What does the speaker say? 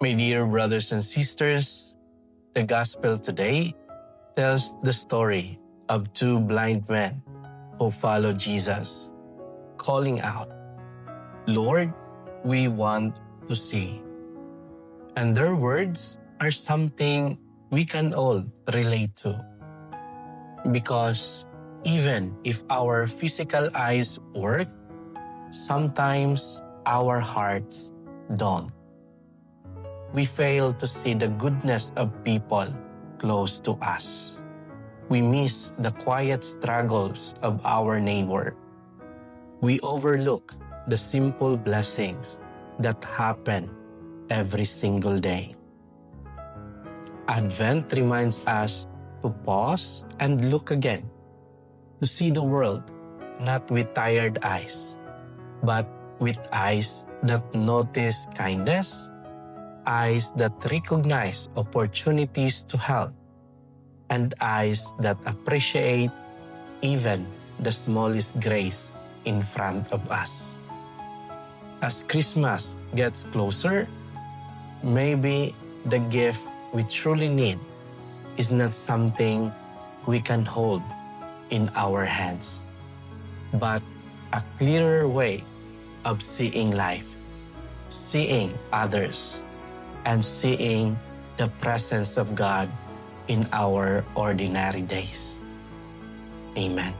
My dear brothers and sisters, the gospel today tells the story of two blind men who followed Jesus, calling out, "Lord, we want to see." And their words are something we can all relate to. Because even if our physical eyes work, sometimes our hearts don't. We fail to see the goodness of people close to us. We miss the quiet struggles of our neighbor. We overlook the simple blessings that happen every single day. Advent reminds us to pause and look again, to see the world not with tired eyes, but with eyes that notice kindness, eyes that recognize opportunities to help, and eyes that appreciate even the smallest grace in front of us. As Christmas gets closer, maybe the gift we truly need is not something we can hold in our hands, but a clearer way of seeing life, seeing others, and seeing the presence of God in our ordinary days. Amen.